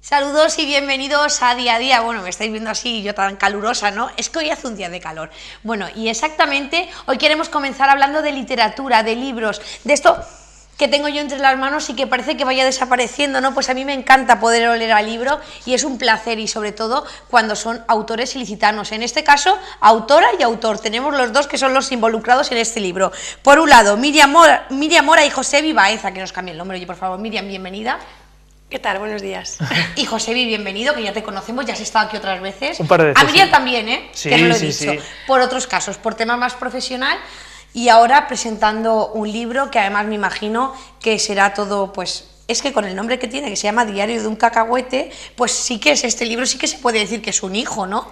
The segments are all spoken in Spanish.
Saludos y bienvenidos a Día a Día. Bueno, me estáis viendo así, yo tan calurosa, ¿no? Es que hoy hace un día de calor. Bueno, y exactamente, hoy queremos comenzar hablando de literatura, de libros, de esto que tengo yo entre las manos y que parece que vaya desapareciendo, ¿no? Pues a mí me encanta poder oler al libro y es un placer, y sobre todo cuando son autores ilicitanos. En este caso, autora y autor. Tenemos los dos que son los involucrados en este libro. Por un lado, Miriam Mora y Josebi Baeza, que nos cambie el nombre. Oye, por favor, Miriam, bienvenida. ¿Qué tal? Buenos días. Y Josebi, bienvenido, que ya te conocemos, ya has estado aquí otras veces. Un par de veces. A Miriam sí. También, ¿eh? Sí, que no lo he sí, dicho. sí. Por otros casos, por tema más profesional. Y ahora presentando un libro que además me imagino que será todo, pues, es que con el nombre que tiene, que se llama Diario de un cacahuete, pues sí que es este libro, sí que se puede decir que es un hijo, ¿no?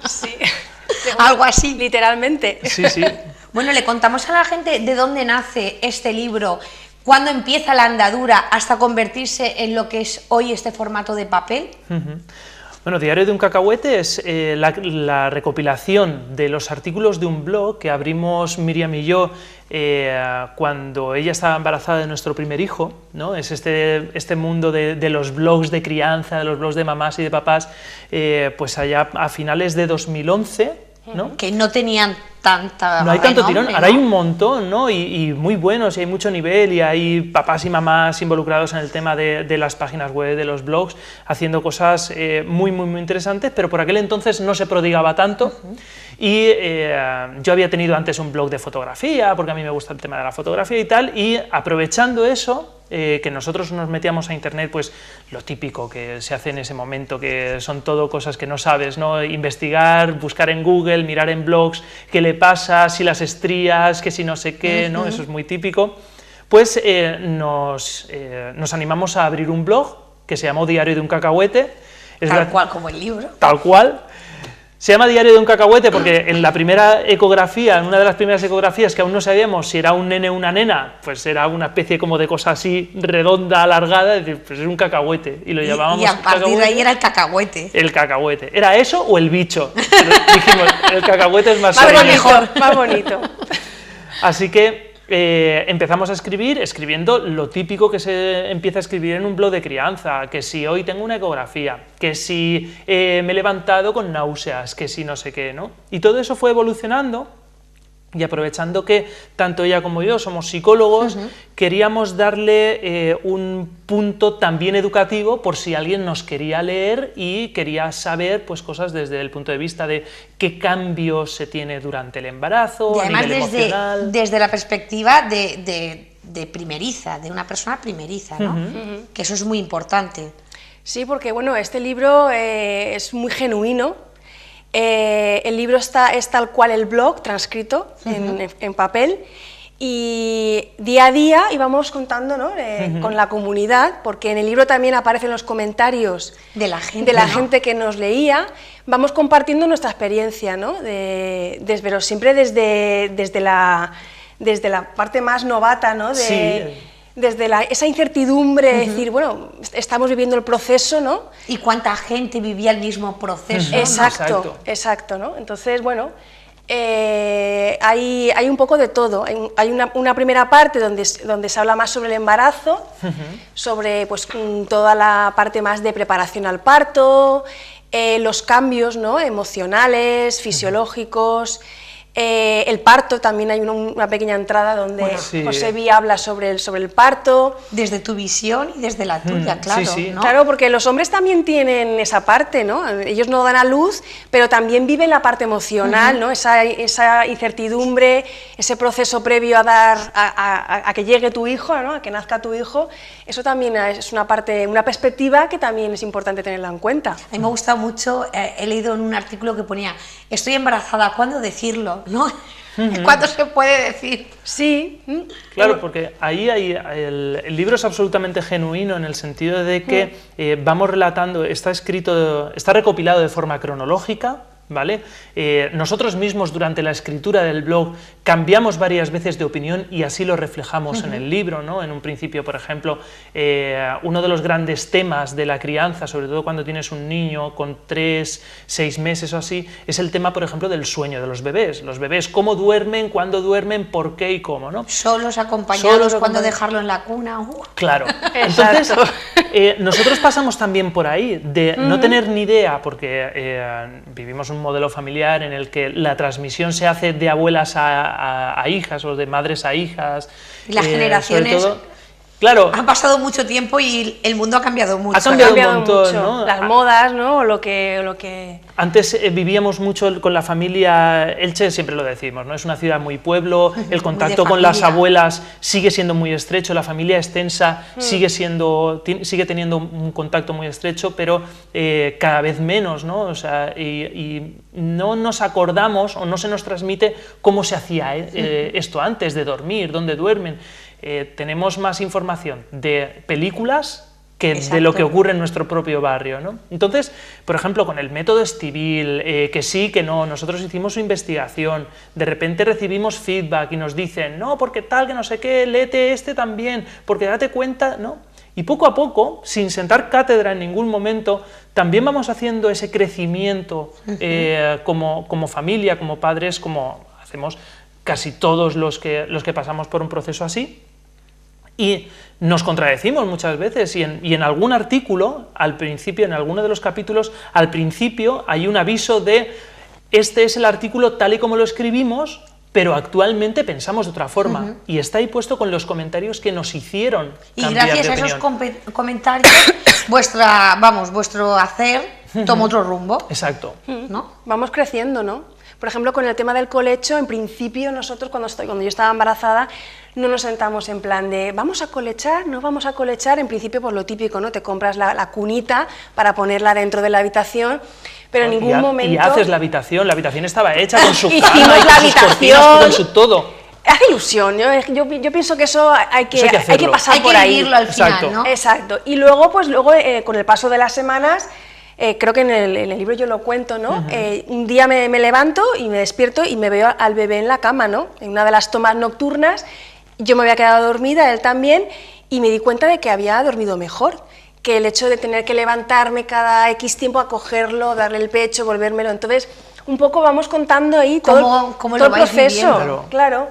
Sí. Algo así. Literalmente. Sí, sí. Bueno, le contamos a la gente de dónde nace este libro, cuándo empieza la andadura hasta convertirse en lo que es hoy este formato de papel. Bueno, Diario de un cacahuete es la recopilación de los artículos de un blog que abrimos Miriam y yo cuando ella estaba embarazada de nuestro primer hijo, ¿no? Es este mundo de los blogs de crianza, de los blogs de mamás y de papás, pues allá a finales de 2011, ¿no? Que no tenían tanta... No hay tanto renombre, tirón, ¿no? ahora hay un montón, ¿no? Y muy buenos, y hay mucho nivel, y hay papás y mamás involucrados en el tema de las páginas web, de los blogs, haciendo cosas muy interesantes, pero por aquel entonces no se prodigaba tanto. Y yo había tenido antes un blog de fotografía, porque a mí me gusta el tema de la fotografía y tal, y aprovechando eso, que nosotros nos metíamos a internet, pues lo típico que se hace en ese momento, que son todo cosas que no sabes, ¿no? Investigar, buscar en Google, mirar en blogs, qué le pasa, si las estrías, que si no sé qué, ¿no? Eso es muy típico. Pues nos animamos a abrir un blog que se llamó Diario de un cacahuete. Tal cual, como el libro. Tal cual. Se llama Diario de un cacahuete porque en la primera ecografía, en una de las primeras ecografías, que aún no sabíamos si era un nene o una nena, pues era una especie como de cosa así redonda, alargada, es decir, pues es un cacahuete, y lo llamábamos Y a partir de ahí era el cacahuete. El cacahuete. ¿Era eso o el bicho? Pero dijimos, el cacahuete es más Mejor, más bonito. Así que empezamos a escribir, escribiendo lo típico que se empieza a escribir en un blog de crianza, que si hoy tengo una ecografía, que si me he levantado con náuseas, que si no sé qué, ¿no? Y todo eso fue evolucionando, y aprovechando que tanto ella como yo somos psicólogos, queríamos darle un punto también educativo por si alguien nos quería leer y quería saber pues, cosas desde el punto de vista de qué cambios se tiene durante el embarazo, Y además a nivel emocional. desde la perspectiva de primeriza, de una persona primeriza, ¿no? Que eso es muy importante. Sí, porque bueno, este libro es muy genuino. El libro es tal cual el blog, transcrito en papel, y día a día íbamos contando, ¿no? Con la comunidad, porque en el libro también aparecen los comentarios de la gente, ¿no? gente que nos leía. Vamos compartiendo nuestra experiencia, ¿no? Pero siempre desde la parte más novata, ¿no? Sí. Desde esa incertidumbre de decir, bueno, estamos viviendo el proceso, ¿no? Y cuánta gente vivía el mismo proceso. Exacto, ¿no? Entonces, bueno, hay un poco de todo. Hay una primera parte donde se habla más sobre el embarazo, sobre pues, toda la parte más de preparación al parto, los cambios, ¿no? Emocionales, fisiológicos. El parto, también hay una pequeña entrada donde Josebi habla sobre el parto. Desde tu visión y desde la tuya, claro. ¿No? Claro, porque los hombres también tienen esa parte, ¿no? Ellos no dan a luz, pero también viven la parte emocional, ¿no? Esa incertidumbre, ese proceso previo a que llegue tu hijo, ¿no? A que nazca tu hijo. Eso también es una perspectiva que también es importante tenerla en cuenta. A mí me ha gustado mucho, he leído en un artículo que ponía, estoy embarazada, ¿cuándo decirlo? ¿No? ¿Cuándo se puede decir? Sí. Claro, porque ahí el libro es absolutamente genuino en el sentido de que vamos relatando, está recopilado de forma cronológica, ¿vale? Nosotros mismos durante la escritura del blog cambiamos varias veces de opinión y así lo reflejamos en el libro, ¿no? En un principio, por ejemplo, uno de los grandes temas de la crianza, sobre todo cuando tienes un niño con 3, 6 meses o así, es el tema, por ejemplo, del sueño de los bebés. Los bebés, cómo duermen, cuándo duermen, por qué y cómo, ¿no? Solos, acompañados, cuándo dejarlo en la cuna. Claro. Entonces, nosotros pasamos también por ahí, de no tener ni idea, porque vivimos un modelo familiar en el que la transmisión se hace de abuelas a hijas o de madres a hijas. Y las generaciones... sobre todo, claro, ha pasado mucho tiempo y el mundo ha cambiado mucho. Ha cambiado un montón, ¿no? Las modas, ¿no? Lo que... Antes vivíamos mucho con la familia. Elche siempre lo decimos, ¿no? Es una ciudad muy pueblo, el contacto con las abuelas sigue siendo muy estrecho, la familia extensa sigue teniendo un contacto muy estrecho, pero cada vez menos, ¿no? O sea, y no nos acordamos o no se nos transmite cómo se hacía esto antes de dormir, dónde duermen. Tenemos más información de películas que de lo que ocurre en nuestro propio barrio, ¿no? Entonces, por ejemplo, con el método Estivil, que sí, que no, nosotros hicimos su investigación, de repente recibimos feedback y nos dicen, no, porque tal, que no sé qué, léete este también, porque date cuenta, ¿no? Y poco a poco, sin sentar cátedra en ningún momento, también vamos haciendo ese crecimiento como familia, como padres, como hacemos casi todos los que pasamos por un proceso así. Y nos contradecimos muchas veces y en algún artículo, al principio, en alguno de los capítulos, al principio hay un aviso de este es el artículo tal y como lo escribimos, pero actualmente pensamos de otra forma. Y está ahí puesto con los comentarios que nos hicieron cambiar de opinión. Y gracias a esos comentarios, vuestro hacer toma otro rumbo. Exacto. ¿No? Vamos creciendo, ¿no? Por ejemplo, con el tema del colecho, en principio nosotros cuando yo estaba embarazada no nos sentamos en plan de ¿vamos a colechar? ¿No vamos a colechar? En principio, pues lo típico, ¿no? Te compras la cunita para ponerla dentro de la habitación, pero en ningún momento... Y haces la habitación estaba hecha con su hicimos cama y la con sus cortinas, con su todo. Hace ilusión, yo pienso que eso hay que pasar por ahí. Hay que vivirlo al final, Exacto. ¿no? Exacto. Y luego, con el paso de las semanas... creo que en el libro yo lo cuento, ¿no? Un día me levanto y me despierto y me veo al bebé en la cama, ¿no? En una de las tomas nocturnas, yo me había quedado dormida, él también, y me di cuenta de que había dormido mejor, que el hecho de tener que levantarme cada X tiempo a cogerlo, darle el pecho, volvérmelo, entonces... Un poco vamos contando ahí todo el proceso, claro,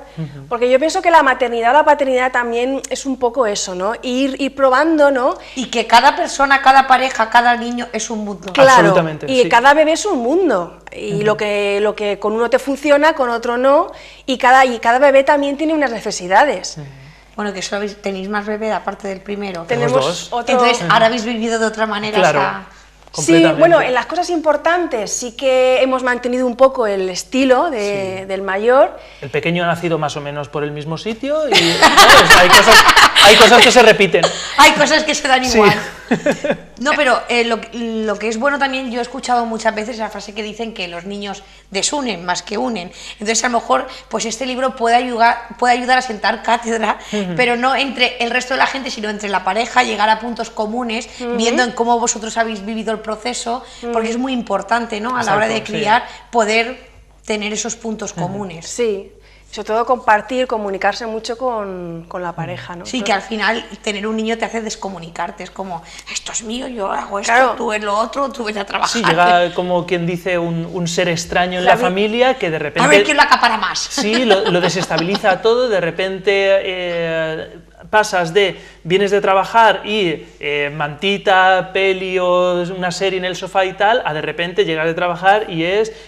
porque yo pienso que la maternidad o la paternidad también es un poco eso, ¿no? Ir probando, ¿no? Y que cada persona, cada pareja, cada niño es un mundo. Claro, absolutamente, y sí. cada bebé es un mundo, y lo que con uno te funciona, con otro no, y cada bebé también tiene unas necesidades. Bueno, que solo tenéis más bebé aparte del primero. Tenemos dos. Entonces, ahora habéis vivido de otra manera Claro. Sí, bueno, en las cosas importantes sí que hemos mantenido un poco el estilo del mayor. El pequeño ha nacido más o menos por el mismo sitio y ¿sabes? Hay cosas que se repiten. Hay cosas que se dan igual. Sí. No, pero lo que es bueno también, yo he escuchado muchas veces la frase que dicen que los niños desunen más que unen. Entonces, a lo mejor, pues este libro puede ayudar a sentar cátedra, pero no entre el resto de la gente, sino entre la pareja, llegar a puntos comunes, viendo en cómo vosotros habéis vivido el proceso, porque es muy importante, ¿no? A la hora de criar, poder tener esos puntos comunes. Sí. Sobre todo compartir, comunicarse mucho con la pareja, ¿no? Sí, que al final tener un niño te hace descomunicarte, es como, esto es mío, yo hago esto, claro. Tú es lo otro, tú ves a trabajar. Sí, llega como quien dice un ser extraño en la familia que de repente... A ver quién lo acapara más. Sí, lo desestabiliza todo, de repente pasas vienes de trabajar y mantita, peli o una serie en el sofá y tal, a de repente llegas de trabajar y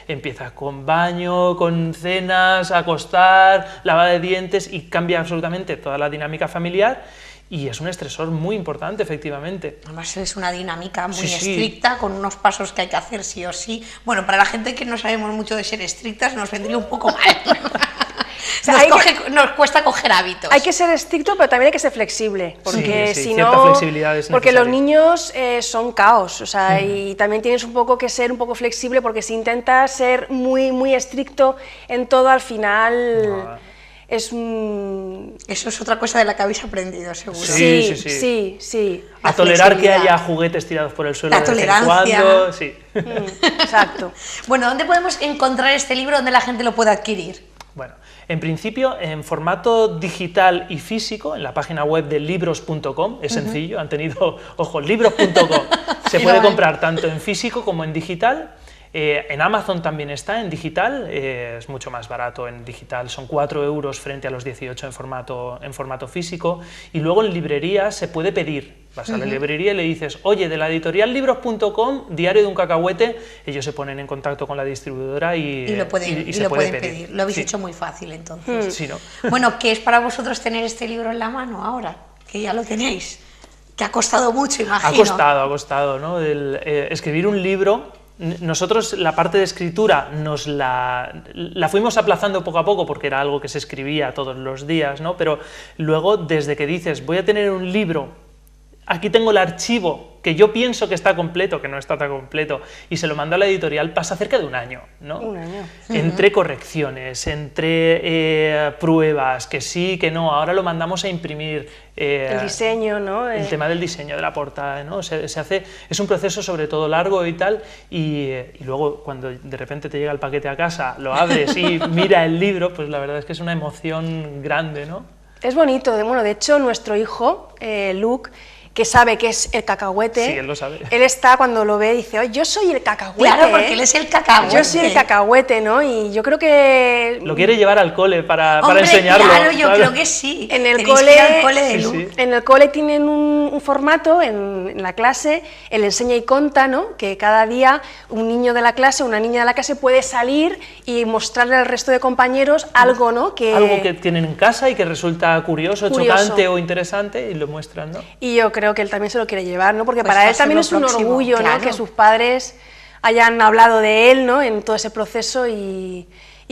empiezas con baño, con cenas, acostar, lavada de dientes y cambia absolutamente toda la dinámica familiar y es un estresor muy importante, efectivamente. Además es una dinámica muy Sí. estricta, con unos pasos que hay que hacer sí o sí. Bueno, para la gente que no sabemos mucho de ser estrictas nos vendría un poco mal. Nos cuesta coger hábitos. Hay que ser estricto, pero también hay que ser flexible, porque Sí, si cierta no, flexibilidad es porque los necesaria. niños son caos, o sea, y también tienes un poco que ser un poco flexible, porque si intentas ser muy, muy estricto en todo, al final es Eso es otra cosa de la que habéis aprendido, seguro. Sí. A tolerar que haya juguetes tirados por el suelo La de vez en tolerancia. cuando, sí. Exacto. Bueno, ¿dónde podemos encontrar este libro, donde la gente lo puede adquirir? Bueno, en principio en formato digital y físico, en la página web de libros.com, es sencillo, han tenido, ojo, libros.com, se puede comprar tanto en físico como en digital. En Amazon también está en digital, es mucho más barato en digital, son 4 euros frente a los 18 en formato físico, y luego en librerías se puede pedir. Vas a la librería y le dices, oye, de la editorial libros.com, Diario de un Cacahuete, ellos se ponen en contacto con la distribuidora y lo pueden, se puede pedir. Lo habéis hecho muy fácil, entonces. Sí, ¿no? Bueno, ¿qué es para vosotros tener este libro en la mano ahora? Que ya lo tenéis. Que ha costado mucho, imagino. Ha costado, ¿no? Escribir un libro. Nosotros la parte de escritura la fuimos aplazando poco a poco porque era algo que se escribía todos los días, ¿no? Pero luego, desde que dices, voy a tener un libro, aquí tengo el archivo, que yo pienso que está completo, que no está tan completo, y se lo mando a la editorial, pasa cerca de un año, ¿no? Un año. Entre correcciones, entre pruebas, que sí, que no, ahora lo mandamos a imprimir. El diseño, ¿no? El tema del diseño de la portada, ¿no? Se hace, es un proceso sobre todo largo y tal, y luego cuando de repente te llega el paquete a casa, lo abres y mira el libro, pues la verdad es que es una emoción grande, ¿no? Es bonito, bueno, de hecho nuestro hijo, Luke, que sabe que es el cacahuete, sí, él lo sabe. Él está, cuando lo ve, dice, oh, yo soy el cacahuete. Claro, porque él es el cacahuete. Yo soy el cacahuete, ¿no? Y yo creo que... Lo quiere llevar al cole para Hombre, enseñarlo. Claro, yo creo que sí. En el Tenéis cole, que ir al cole de Luke. Sí. En el cole tienen un formato, en la clase, él enseña y conta, ¿no? Que cada día un niño de la clase, una niña de la clase puede salir y mostrarle al resto de compañeros algo, ¿no? Algo que tienen en casa y que resulta curioso, chocante o interesante, y lo muestran, ¿no? Y yo creo que él también se lo quiere llevar, ¿no? Porque Pues para él también es un orgullo, claro, ¿no? Que sus padres hayan hablado de él, ¿no? En todo ese proceso y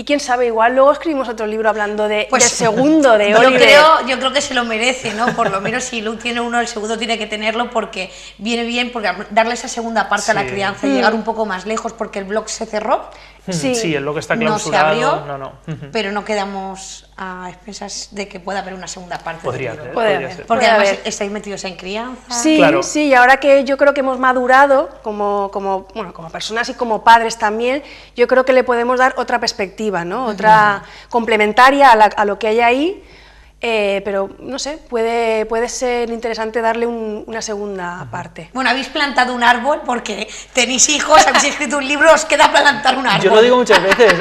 quién sabe, igual luego escribimos otro libro hablando del segundo, de Oliver. Yo creo que se lo merece, ¿no? Por lo menos si Luke tiene uno, el segundo tiene que tenerlo porque viene bien, porque darle esa segunda parte a la crianza y llegar un poco más lejos, porque el blog se cerró. Sí, el blog está No se clausurado. abrió, pero no quedamos a expensas de que pueda haber una segunda parte. Podría del libro. ser. Porque además estáis metidos en crianza. Sí, claro. Sí, y ahora que yo creo que hemos madurado como personas y como padres también, yo creo que le podemos dar otra perspectiva, ¿no? Otra complementaria a lo que hay ahí. Pero no sé, puede ser interesante darle una segunda parte. Bueno, habéis plantado un árbol porque tenéis hijos, habéis escrito un libro, os queda plantar un árbol. Yo lo digo muchas veces,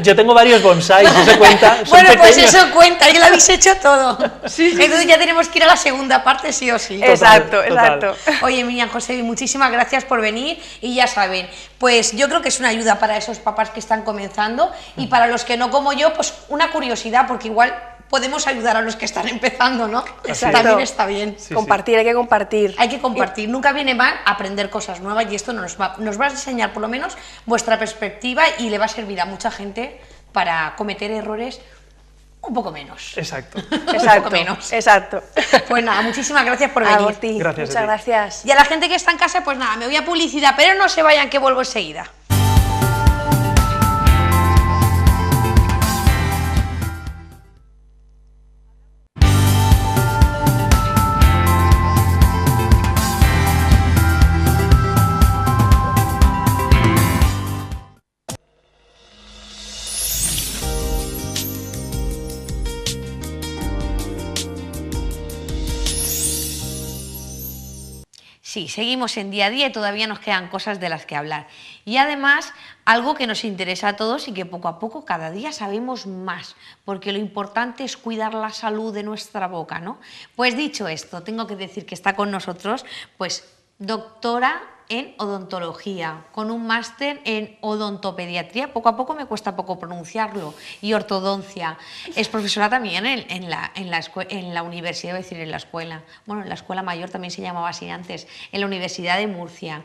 yo tengo varios bonsáis, ¿se cuenta? Son bueno, pues pequeños. eso cuenta, y lo habéis hecho todo. Entonces ya tenemos que ir a la segunda parte sí o sí. Exacto. Oye, Miriam, José, muchísimas gracias por venir, y ya saben, pues yo creo que es una ayuda para esos papás que están comenzando, y para los que no, como yo, pues una curiosidad, porque igual podemos ayudar a los que están empezando, ¿no? Exacto. También está bien. Sí, compartir, hay que compartir. Hay que compartir, nunca viene mal aprender cosas nuevas, y esto nos va a enseñar por lo menos vuestra perspectiva, y le va a servir a mucha gente para cometer errores un poco menos. Exacto. Un poco menos. Exacto. Pues nada, muchísimas gracias por A venir. ti. Gracias a Muchas ti. gracias. Y a la gente que está en casa, pues nada, me voy a publicidad, pero no se vayan, que vuelvo enseguida. Sí, seguimos en día a día y todavía nos quedan cosas de las que hablar. Y además, algo que nos interesa a todos y que poco a poco cada día sabemos más, porque lo importante es cuidar la salud de nuestra boca, ¿no? Pues dicho esto, tengo que decir que está con nosotros, pues, doctora en odontología, con un máster en odontopediatría, poco a poco me cuesta poco pronunciarlo, y ortodoncia. Es profesora también en la universidad, iba a decir en la escuela, bueno, en la escuela mayor también se llamaba así antes, en la Universidad de Murcia.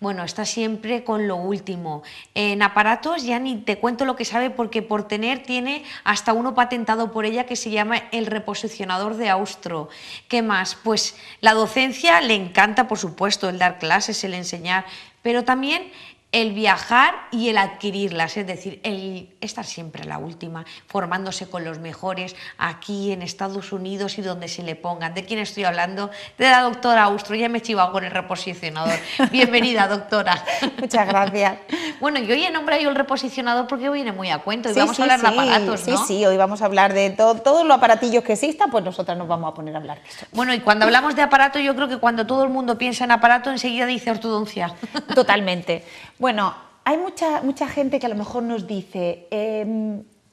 Bueno, está siempre con lo último. En aparatos ya ni te cuento lo que sabe, porque por tener tiene hasta uno patentado por ella que se llama el reposicionador de Austro. ¿Qué más? Pues la docencia le encanta, por supuesto, el dar clases, el enseñar, pero también el viajar y el adquirirlas, es decir, el estar siempre a la última, formándose con los mejores aquí en Estados Unidos y donde se le pongan. ¿De quién estoy hablando? De la doctora Austro. Ya me he chivado con el reposicionador. Bienvenida, doctora. Muchas gracias. Bueno, yo hoy he nombrado yo el reposicionador porque viene muy a cuento, y vamos a hablar de aparatos, ¿no? Sí, hoy vamos a hablar de todos los aparatillos que existan, pues nosotras nos vamos a poner a hablar de eso. Bueno, y cuando hablamos de aparato, yo creo que cuando todo el mundo piensa en aparato, enseguida dice ortodoncia. Totalmente. Bueno, hay mucha gente que a lo mejor nos dice,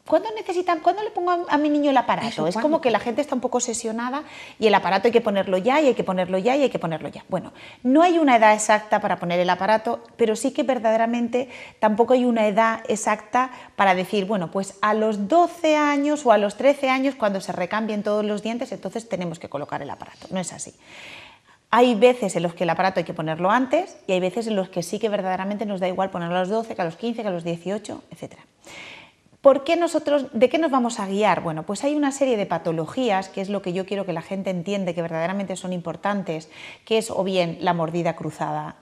¿Cuándo le pongo a mi niño el aparato? Eso, es ¿cuándo? como que la gente está un poco obsesionada y el aparato hay que ponerlo ya, y hay que ponerlo ya, y hay que ponerlo ya. Bueno, no hay una edad exacta para poner el aparato, pero sí que verdaderamente tampoco hay una edad exacta para decir, bueno, pues a los 12 años o a los 13 años, cuando se recambien todos los dientes, entonces tenemos que colocar el aparato. No es así. Hay veces en los que el aparato hay que ponerlo antes y hay veces en los que sí que verdaderamente nos da igual ponerlo a los 12, que a los 15, que a los 18, etc. ¿De qué nos vamos a guiar? Bueno, pues hay una serie de patologías, que es lo que yo quiero que la gente entiende que verdaderamente son importantes, que es o bien la mordida cruzada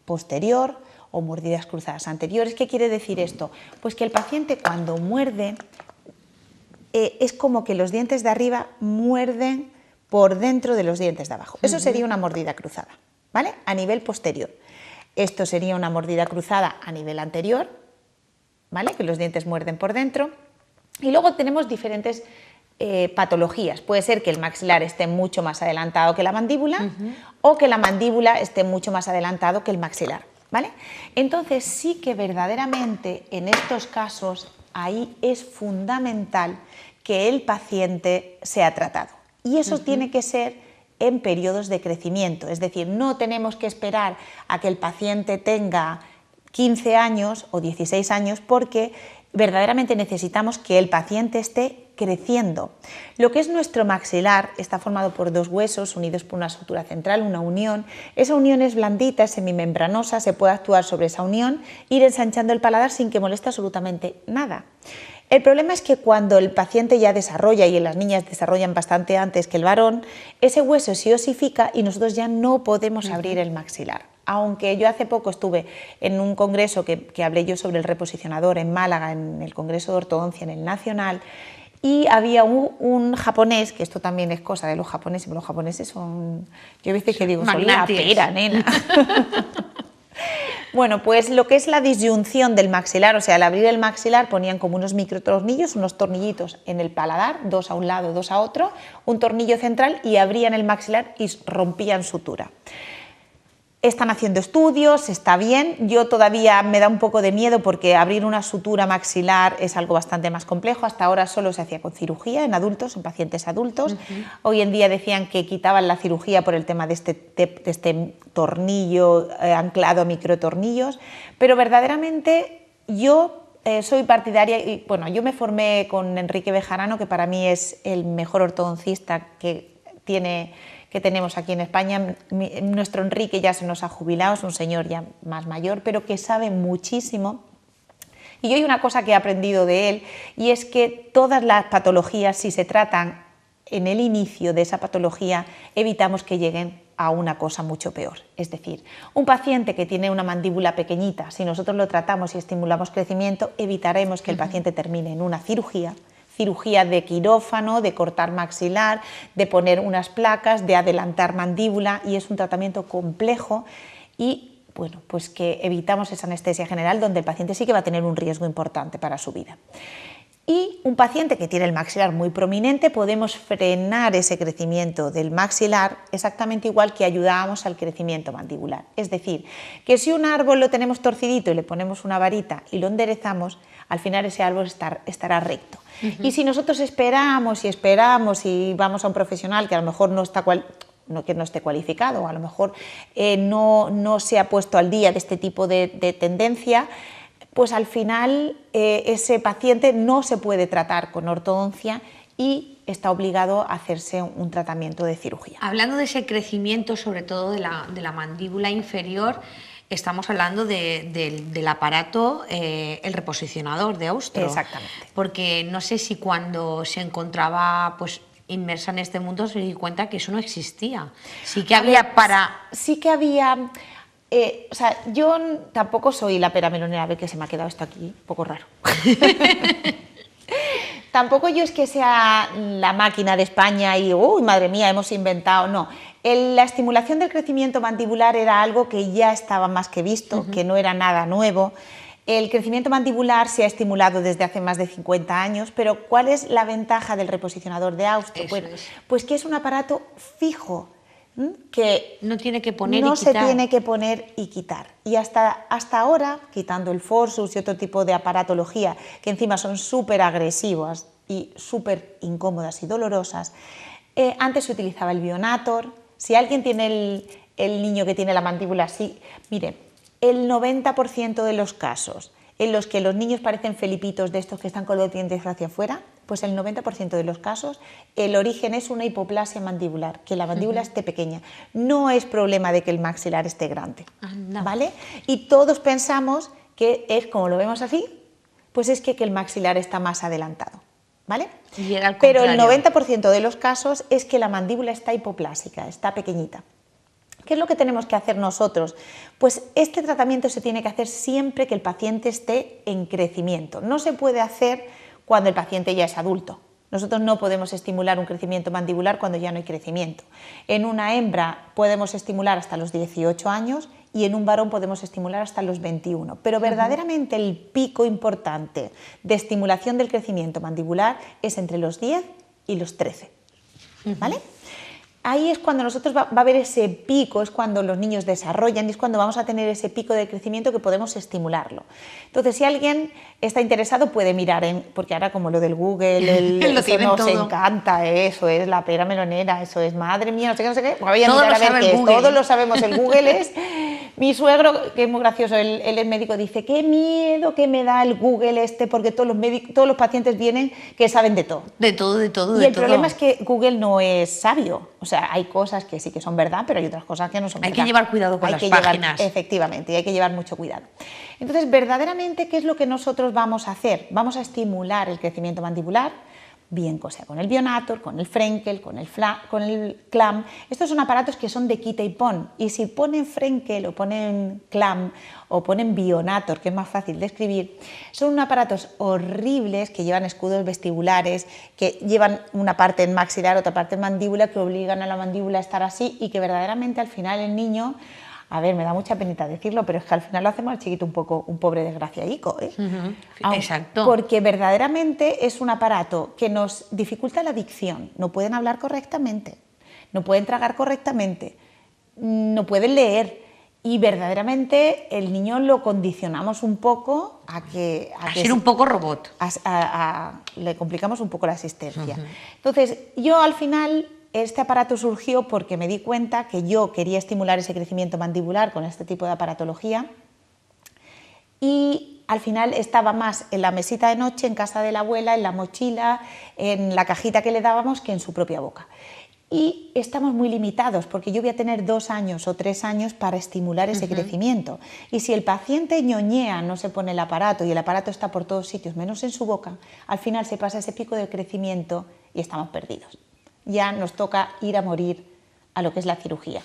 posterior o mordidas cruzadas anteriores. ¿Qué quiere decir esto? Pues que el paciente cuando muerde es como que los dientes de arriba muerden por dentro de los dientes de abajo. Eso sería una mordida cruzada, ¿vale? A nivel posterior. Esto sería una mordida cruzada a nivel anterior, ¿vale? Que los dientes muerden por dentro. Y luego tenemos diferentes patologías. Puede ser que el maxilar esté mucho más adelantado que la mandíbula o que la mandíbula esté mucho más adelantado que el maxilar, ¿vale? Entonces sí que verdaderamente en estos casos ahí es fundamental que el paciente sea tratado. Y eso tiene que ser en periodos de crecimiento, es decir, no tenemos que esperar a que el paciente tenga 15 años o 16 años porque verdaderamente necesitamos que el paciente esté creciendo. Lo que es nuestro maxilar está formado por dos huesos unidos por una sutura central, una unión. Esa unión es blandita, es semimembranosa, se puede actuar sobre esa unión, ir ensanchando el paladar sin que moleste absolutamente nada. El problema es que cuando el paciente ya desarrolla, y en las niñas desarrollan bastante antes que el varón, ese hueso se osifica y nosotros ya no podemos abrir el maxilar. Aunque yo hace poco estuve en un congreso que hablé yo sobre el reposicionador en Málaga, en el Congreso de Ortodoncia, en el Nacional, y había un japonés, que esto también es cosa de los japoneses, pero los japoneses son, yo a veces que digo, son la pera, nena. Bueno, pues lo que es la disyunción del maxilar, o sea, al abrir el maxilar ponían como unos microtornillos, unos tornillitos en el paladar, dos a un lado, dos a otro, un tornillo central y abrían el maxilar y rompían sutura. Están haciendo estudios, está bien, yo todavía me da un poco de miedo porque abrir una sutura maxilar es algo bastante más complejo, hasta ahora solo se hacía con cirugía en adultos, en pacientes adultos. Hoy en día decían que quitaban la cirugía por el tema de este tornillo anclado a microtornillos, pero verdaderamente yo soy partidaria, y bueno, yo me formé con Enrique Bejarano, que para mí es el mejor ortodoncista que tenemos aquí en España. Nuestro Enrique ya se nos ha jubilado, es un señor ya más mayor, pero que sabe muchísimo. Y yo hay una cosa que he aprendido de él, y es que todas las patologías, si se tratan en el inicio de esa patología, evitamos que lleguen a una cosa mucho peor. Es decir, un paciente que tiene una mandíbula pequeñita, si nosotros lo tratamos y estimulamos crecimiento, evitaremos que el paciente termine en una cirugía de quirófano, de cortar maxilar, de poner unas placas, de adelantar mandíbula, y es un tratamiento complejo y bueno, pues que evitamos esa anestesia general donde el paciente sí que va a tener un riesgo importante para su vida. Y un paciente que tiene el maxilar muy prominente, podemos frenar ese crecimiento del maxilar exactamente igual que ayudábamos al crecimiento mandibular. Es decir, que si un árbol lo tenemos torcidito y le ponemos una varita y lo enderezamos, al final ese árbol estará recto. Y si nosotros esperamos y vamos a un profesional que a lo mejor no esté cualificado, o a lo mejor no se ha puesto al día de este tipo de tendencia, pues al final ese paciente no se puede tratar con ortodoncia y está obligado a hacerse un tratamiento de cirugía. Hablando de ese crecimiento, sobre todo de la mandíbula inferior, estamos hablando del aparato, el reposicionador de Austro. Exactamente. Porque no sé si cuando se encontraba pues inmersa en este mundo se dio cuenta que eso no existía. Sí que había Sí que había... o sea, yo tampoco soy la pera melonera, a ver que se me ha quedado esto aquí, un poco raro. Tampoco yo es que sea la máquina de España y, uy, madre mía, hemos inventado, no. La estimulación del crecimiento mandibular era algo que ya estaba más que visto, que no era nada nuevo. El crecimiento mandibular se ha estimulado desde hace más de 50 años, pero ¿cuál es la ventaja del reposicionador de Austro? Pues que es un aparato fijo. que no tiene que poner no y quitar. se tiene que poner y quitar. Y hasta ahora, quitando el Forsus y otro tipo de aparatología, que encima son súper agresivas y súper incómodas y dolorosas, antes se utilizaba el Bionator. Si alguien tiene el niño que tiene la mandíbula así, mire, el 90% de los casos en los que los niños parecen felipitos de estos que están con los dientes hacia afuera, pues el 90% de los casos el origen es una hipoplasia mandibular, que la mandíbula esté pequeña. No es problema de que el maxilar esté grande, ¿vale? Y todos pensamos que es como lo vemos así, pues es que el maxilar está más adelantado, ¿vale? Y era al Pero el contrario. 90% de los casos es que la mandíbula está hipoplásica, está pequeñita. ¿Qué es lo que tenemos que hacer nosotros? Pues este tratamiento se tiene que hacer siempre que el paciente esté en crecimiento. No se puede hacer cuando el paciente ya es adulto. Nosotros no podemos estimular un crecimiento mandibular cuando ya no hay crecimiento. En una hembra podemos estimular hasta los 18 años y en un varón podemos estimular hasta los 21. Pero verdaderamente el pico importante de estimulación del crecimiento mandibular es entre los 10 y los 13. ¿Vale? Ahí es cuando nosotros va a haber ese pico, es cuando los niños desarrollan y es cuando vamos a tener ese pico de crecimiento que podemos estimularlo. Entonces, si alguien está interesado puede mirar, porque ahora como lo del Google, Lo eso tienen nos todo. encanta, eso es la pera melonera, eso es madre mía, no sé qué, no sé qué. Voy a Todo mirar lo a ver sabe el qué es, Google. todos lo sabemos, el Google es... Mi suegro, que es muy gracioso, él es médico, dice, qué miedo que me da el Google porque todos los pacientes vienen que saben de todo. De todo, de todo, Y de el todo. problema es que Google no es sabio. O sea, hay cosas que sí que son verdad, pero hay otras cosas que no son Hay verdad. que llevar cuidado con Hay las que llevar- páginas. Efectivamente, y hay que llevar mucho cuidado. Entonces, verdaderamente, ¿qué es lo que nosotros vamos a hacer? Vamos a estimular el crecimiento mandibular, bien sea con el Bionator, con el Frenkel, con el Clam. Estos son aparatos que son de quita y pon. Y si ponen Frenkel o ponen Clam o ponen Bionator, que es más fácil de escribir, son aparatos horribles que llevan escudos vestibulares, que llevan una parte en maxilar, otra parte en mandíbula, que obligan a la mandíbula a estar así y que verdaderamente al final el niño... A ver, me da mucha penita decirlo, pero es que al final lo hacemos al chiquito un pobre desgraciadico, ¿eh? Exacto. Porque verdaderamente es un aparato que nos dificulta la dicción. No pueden hablar correctamente, no pueden tragar correctamente, no pueden leer. Y verdaderamente el niño lo condicionamos un poco a que ser un poco robot. le complicamos un poco la asistencia. Entonces, yo al final... Este aparato surgió porque me di cuenta que yo quería estimular ese crecimiento mandibular con este tipo de aparatología y al final estaba más en la mesita de noche, en casa de la abuela, en la mochila, en la cajita que le dábamos que en su propia boca. Y estamos muy limitados porque yo voy a tener 2 años o 3 años para estimular ese crecimiento. Y si el paciente ñoñea, no se pone el aparato y el aparato está por todos sitios menos en su boca, al final se pasa ese pico de crecimiento y estamos perdidos. Ya nos toca ir a morir a lo que es la cirugía,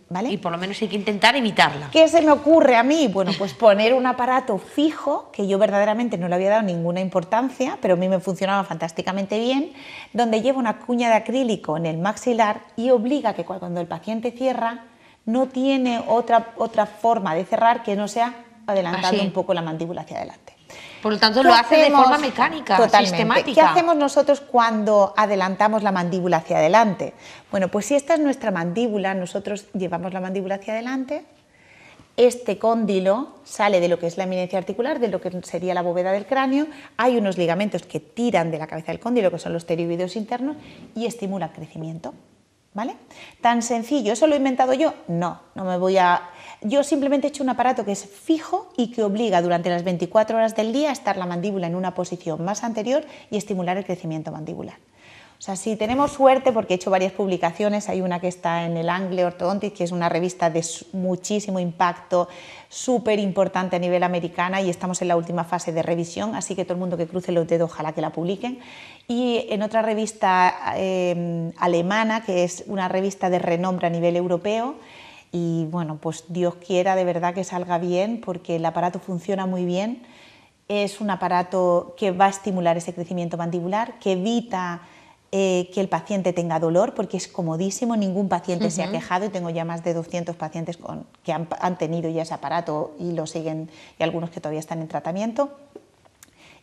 ¿vale? Y por lo menos hay que intentar evitarla. ¿Qué se me ocurre a mí? Bueno, pues poner un aparato fijo, que yo verdaderamente no le había dado ninguna importancia, pero a mí me funcionaba fantásticamente bien, donde lleva una cuña de acrílico en el maxilar y obliga que cuando el paciente cierra, no tiene otra forma de cerrar que no sea adelantando Así. un poco la mandíbula hacia adelante. Por lo tanto, ¿Qué lo hace de hacemos? forma mecánica, Totalmente. sistemática. ¿Qué hacemos nosotros cuando adelantamos la mandíbula hacia adelante? Bueno, pues si esta es nuestra mandíbula, nosotros llevamos la mandíbula hacia adelante, este cóndilo sale de lo que es la eminencia articular, de lo que sería la bóveda del cráneo, hay unos ligamentos que tiran de la cabeza del cóndilo, que son los pterioideos internos, y estimulan crecimiento. ¿Vale? Tan sencillo. ¿Eso lo he inventado yo? No, no me voy a... Yo simplemente he hecho un aparato que es fijo y que obliga durante las 24 horas del día a estar la mandíbula en una posición más anterior y estimular el crecimiento mandibular. O sea, si tenemos suerte, porque he hecho varias publicaciones, hay una que está en el Angle Orthodontics, que es una revista de muchísimo impacto, súper importante a nivel americana y estamos en la última fase de revisión, así que todo el mundo que cruce los dedos, ojalá que la publiquen. Y en otra revista alemana, que es una revista de renombre a nivel europeo, y bueno, pues Dios quiera de verdad que salga bien, porque el aparato funciona muy bien. Es un aparato que va a estimular ese crecimiento mandibular, que evita que el paciente tenga dolor, porque es comodísimo, ningún paciente se ha quejado y tengo ya más de 200 pacientes que han tenido ya ese aparato y lo siguen, y algunos que todavía están en tratamiento.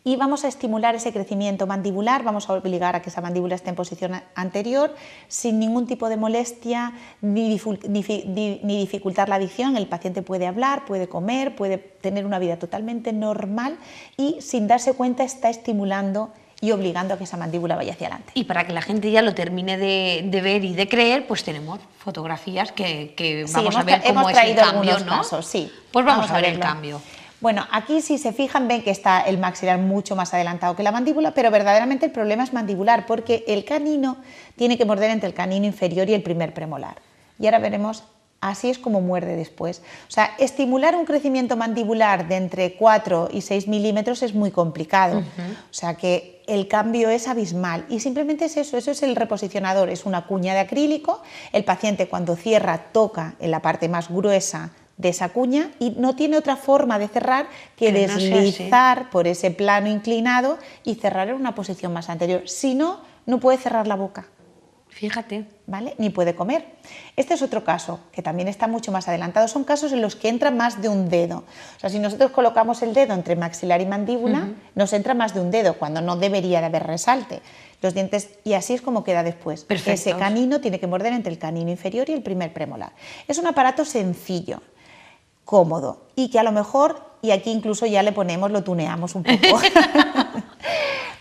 y vamos a estimular ese crecimiento mandibular, vamos a obligar a que esa mandíbula esté en posición anterior sin ningún tipo de molestia ni dificultar la dicción. El paciente puede hablar, puede comer, puede tener una vida totalmente normal y sin darse cuenta está estimulando y obligando a que esa mandíbula vaya hacia adelante. Y para que la gente ya lo termine de ver y de creer, pues tenemos fotografías que vamos a ver cómo es el cambio, ¿no? Casos, sí. Pues vamos a ver el cambio. Bueno, aquí si se fijan ven que está el maxilar mucho más adelantado que la mandíbula, pero verdaderamente el problema es mandibular porque el canino tiene que morder entre el canino inferior y el primer premolar. Y ahora veremos, así es como muerde después. O sea, estimular un crecimiento mandibular de entre 4 y 6 milímetros es muy complicado. O sea que el cambio es abismal y simplemente es eso es el reposicionador, es una cuña de acrílico, el paciente cuando cierra toca en la parte más gruesa de esa cuña y no tiene otra forma de cerrar que deslizar por ese plano inclinado y cerrar en una posición más anterior. Si no, no puede cerrar la boca. Fíjate. ¿Vale? Ni puede comer. Este es otro caso que también está mucho más adelantado. Son casos en los que entra más de un dedo. O sea, si nosotros colocamos el dedo entre maxilar y mandíbula, nos entra más de un dedo cuando no debería de haber resalte. Los dientes, y así es como queda después. Perfectos. Ese canino tiene que morder entre el canino inferior y el primer premolar. Es un aparato sencillo, cómodo y que a lo mejor, y aquí incluso ya le ponemos, lo tuneamos un poco.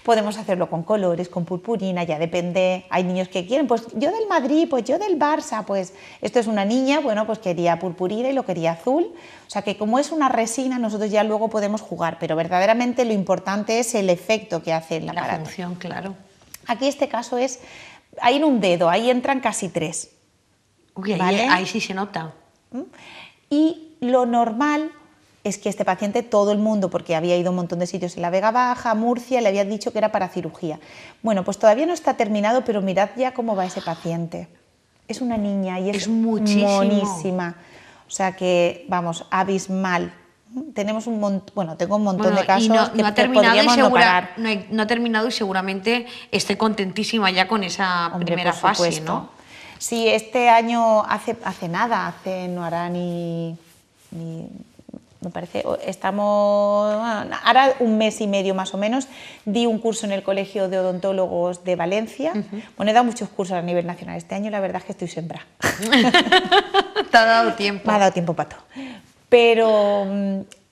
Podemos hacerlo con colores, con purpurina, ya depende. Hay niños que quieren, pues yo del Madrid, pues yo del Barça, pues esto es una niña, bueno, pues quería purpurina y lo quería azul. O sea que como es una resina, nosotros ya luego podemos jugar, pero verdaderamente lo importante es el efecto que hace el aparato. La función, claro. Aquí este caso es, ahí en un dedo, ahí entran casi 3. Uy, ¿vale? ahí sí se nota. Y lo normal es que este paciente, todo el mundo, porque había ido a un montón de sitios en la Vega Baja, Murcia, le habían dicho que era para cirugía. Bueno, pues todavía no está terminado, pero mirad ya cómo va ese paciente. Es una niña y es monísima. O sea que, vamos, abismal. Tenemos un montón, bueno, tengo un montón de casos que podríamos no parar. No ha terminado y seguramente esté contentísima ya con esa primera fase, ¿no? Sí, este año hace nada, no hará ni me parece, estamos, ahora un mes y medio más o menos, di un curso en el Colegio de Odontólogos de Valencia. Bueno, he dado muchos cursos a nivel nacional. Este año la verdad es que estoy sembrada. Te ha dado tiempo. Me ha dado tiempo para todo. Pero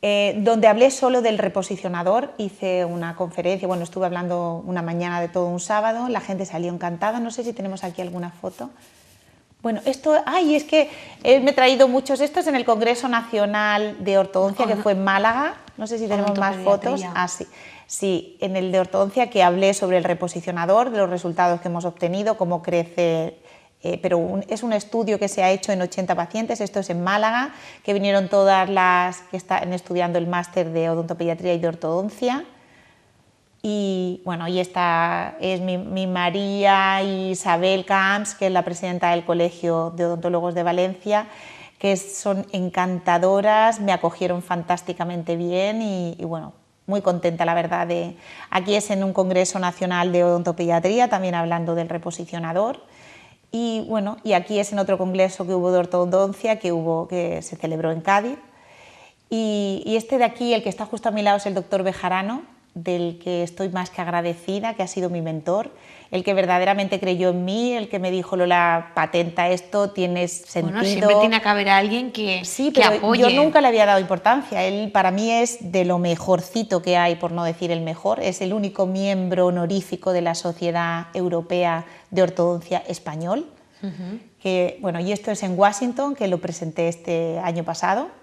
donde hablé solo del reposicionador, hice una conferencia, bueno, estuve hablando una mañana de todo un sábado, la gente salió encantada, no sé si tenemos aquí alguna foto. Bueno, esto, es que me he traído muchos estos en el Congreso Nacional de Ortodoncia que fue en Málaga, no sé si tenemos más fotos. Sí, en el de ortodoncia que hablé sobre el reposicionador, de los resultados que hemos obtenido, cómo crece, pero es un estudio que se ha hecho en 80 pacientes, esto es en Málaga, que vinieron todas las que están estudiando el máster de odontopediatría y de ortodoncia. Y bueno, y esta es mi María Isabel Camps, que es la presidenta del Colegio de Odontólogos de Valencia, que son encantadoras, me acogieron fantásticamente bien y bueno, muy contenta la verdad. Aquí es en un Congreso Nacional de Odontopediatría, también hablando del reposicionador. Y bueno, y aquí es en otro congreso que hubo de ortodoncia que se celebró en Cádiz. Y este de aquí, el que está justo a mi lado, es el doctor Bejarano, del que estoy más que agradecida, que ha sido mi mentor, el que verdaderamente creyó en mí, el que me dijo, Lola, patenta esto, tienes sentido. Bueno, siempre tiene que haber alguien que apoye. Yo nunca le había dado importancia, él para mí es de lo mejorcito que hay, por no decir el mejor, es el único miembro honorífico de la Sociedad Europea de Ortodoncia Español, que, bueno, y esto es en Washington, que lo presenté este año pasado.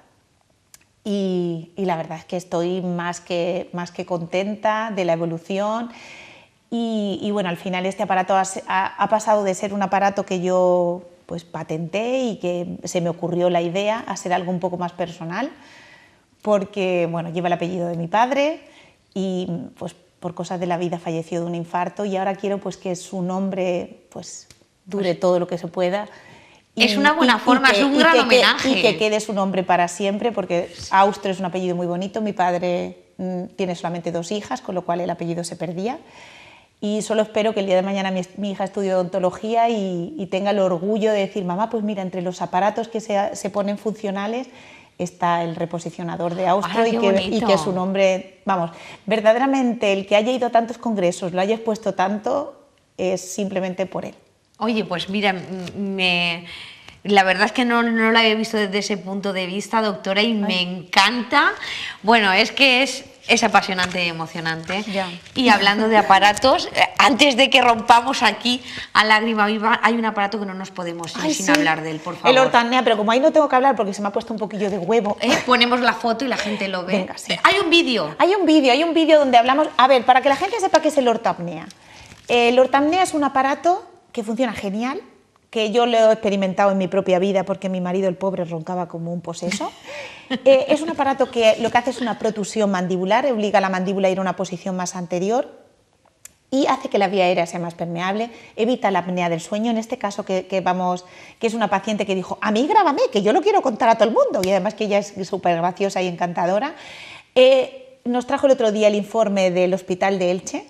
Y la verdad es que estoy más que contenta de la evolución y bueno, al final este aparato ha pasado de ser un aparato que yo pues patenté y que se me ocurrió la idea a ser algo un poco más personal porque bueno, lleva el apellido de mi padre y pues por cosas de la vida falleció de un infarto y ahora quiero pues que su nombre pues dure todo lo que se pueda. Es una buena forma, es un gran homenaje. Y que quede su nombre para siempre, porque Austro es un apellido muy bonito. Mi padre tiene solamente 2 hijas, con lo cual el apellido se perdía. Y solo espero que el día de mañana mi hija estudie odontología y tenga el orgullo de decir, mamá, pues mira, entre los aparatos que se ponen funcionales, está el reposicionador de Austro ¡Hala, y qué que bonito! su nombre, vamos, verdaderamente el que haya ido a tantos congresos, lo haya expuesto tanto, es simplemente por él. Oye, pues mira, la verdad es que no la había visto desde ese punto de vista, doctora, y me encanta. Bueno, es que es apasionante y emocionante. Ya. Y hablando de aparatos, antes de que rompamos aquí a lágrima viva, hay un aparato que no nos podemos ir sin Sí, hablar de él, por favor. el ortoapnea, pero como ahí no tengo que hablar porque se me ha puesto un poquillo de huevo. Ponemos la foto y la gente lo ve. Venga, sí. Hay un vídeo. Hay un vídeo donde hablamos... A ver, para que la gente sepa qué es el ortoapnea. El ortoapnea es un aparato que funciona genial, que yo lo he experimentado en mi propia vida porque mi marido, el pobre, roncaba como un poseso. Es un aparato que lo que hace es una protusión mandibular, obliga a la mandíbula a ir a una posición más anterior y hace que la vía aérea sea más permeable, evita la apnea del sueño. En este caso que es una paciente que dijo, a mí grábame, que yo lo quiero contar a todo el mundo, y además que ella es súper graciosa y encantadora. Nos trajo el otro día el informe del Hospital de Elche,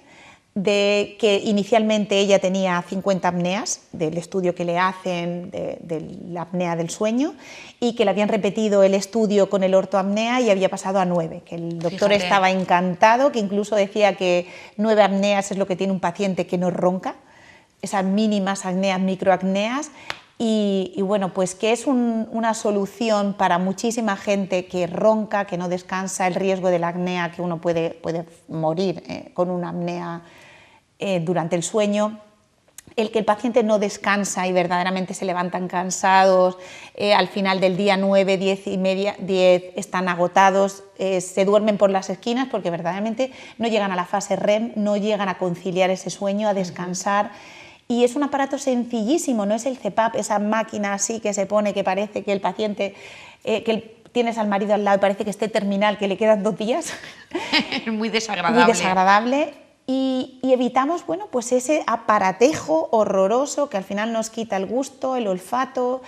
de que inicialmente ella tenía 50 apneas, del estudio que le hacen de la apnea del sueño, y que le habían repetido el estudio con el ortoapnea y había pasado a 9, que el doctor Fíjate. estaba encantado, que incluso decía que 9 apneas es lo que tiene un paciente que no ronca, esas mínimas apneas, microapneas, y bueno, pues que es una solución para muchísima gente que ronca, que no descansa, el riesgo de la apnea, que uno puede morir con una apnea durante el sueño, el que el paciente no descansa y verdaderamente se levantan cansados, al final del día 9, 10 y media, 10 están agotados, se duermen por las esquinas porque verdaderamente no llegan a la fase REM, no llegan a conciliar ese sueño, a descansar. Y es un aparato sencillísimo, no es el CPAP, esa máquina así que se pone que parece que el paciente, tienes al marido al lado y parece que esté terminal, que le quedan 2 días. Muy desagradable. Muy desagradable. Y evitamos, bueno, pues ese aparatejo horroroso que al final nos quita el gusto, el olfato,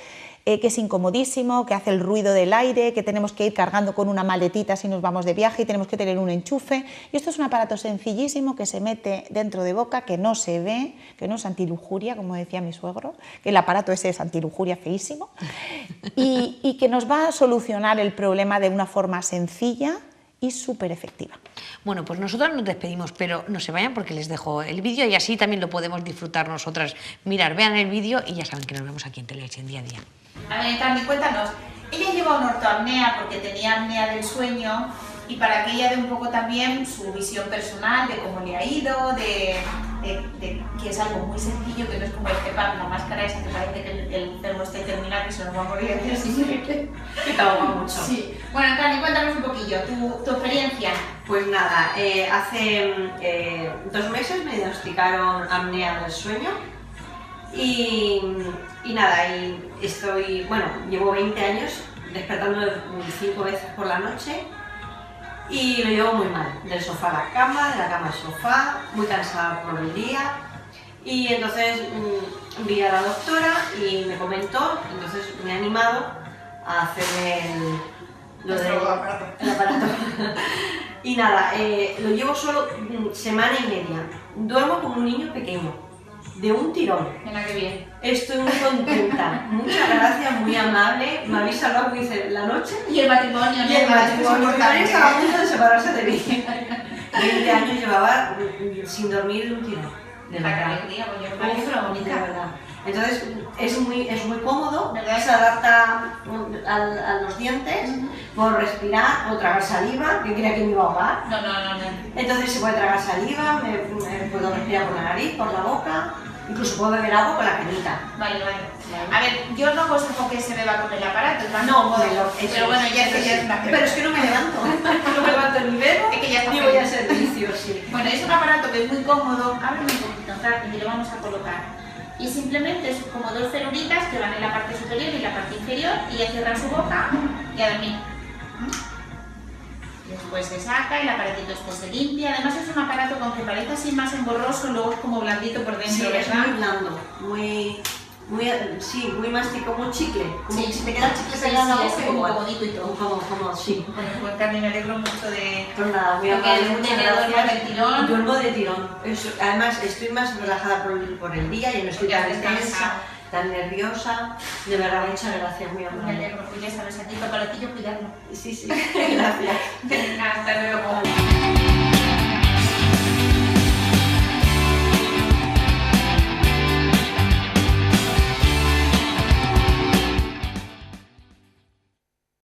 que es incomodísimo, que hace el ruido del aire, que tenemos que ir cargando con una maletita si nos vamos de viaje y tenemos que tener un enchufe. Y esto es un aparato sencillísimo que se mete dentro de boca, que no se ve, que no es antilujuria, como decía mi suegro, que el aparato ese es antilujuria feísimo, y que nos va a solucionar el problema de una forma sencilla y súper efectiva. Bueno, pues nosotros nos despedimos, pero no se vayan porque les dejo el vídeo y así también lo podemos disfrutar nosotras. Mirar, vean el vídeo y ya saben que nos vemos aquí en Teleelche en Día a Día. A ver, Tami, cuéntanos. Ella lleva una ortoapnea porque tenía apnea del sueño y para que ella dé un poco también su visión personal de cómo le ha ido, de que es algo muy sencillo, que no es como el CPAP, la máscara esa que parece que el enfermo esté terminal, que se nos va a morir el día siguiente, que te ahoga mucho. Sí. Bueno, Tami, cuéntanos un poquillo, tu experiencia. Pues nada, hace 2 meses me diagnosticaron apnea del sueño y nada, llevo 20 años despertando 5 veces por la noche y lo llevo muy mal, del sofá a la cama, de la cama al sofá, muy cansada por el día y entonces vi a la doctora y me comentó, entonces me he animado a hacer el aparato. Y nada, lo llevo solo semana y media, duermo como un niño pequeño. De un tirón. Mira qué bien. Estoy muy contenta. Muchas gracias, muy amable. Me habéis salvado, como dice, la noche. Y el matrimonio. Y el matrimonio estaba a punto de separarse de mí. 20 años llevaba sin dormir de un tirón. De verdad. De verdad. Entonces es muy cómodo, ¿verdad? se adapta a los dientes, puedo respirar o tragar saliva, que creía que me iba a ahogar. No. Entonces se puede tragar saliva, me puedo respirar por la nariz, por la boca, incluso puedo beber agua con la canita. Vale. A ver, yo no aconsejo que se beba con el aparato, es más No, cómodo, eso pero bueno, ya es una Pero es que no me levanto, no me levanto ni bebo, Es que ya está ni voy feliz. a servicio, sí. Bueno, es un aparato que es muy cómodo, ábreme un poquito, y te lo vamos a colocar. Y simplemente es como 2 celulitas que van en la parte superior y la parte inferior y ya cierran su boca y a dormir. Después se saca, el aparatito este se limpia. Además es un aparato que aunque parece así más engorroso, luego es como blandito por dentro, Sí, es ¿verdad? muy blando, muy mástico, como un chicle. Como Sí, si te queda el chicle sí, pegado en la sí, boca, es como igual. comodito y todo. Como, sí. Pues Carmen, me alegro mucho de... Pues nada, muy Porque amable, el muchas tenedor gracias. va del tirón. Duermo de tirón. Además, estoy más relajada por el día y no estoy Porque tan has descansado. tensa. tan nerviosa. De verdad, muchas gracias, muy Me amable. alegro, pues ya sabes, a ti, papalotillo, cuidarlo. Sí, sí, gracias. Venga, hasta luego.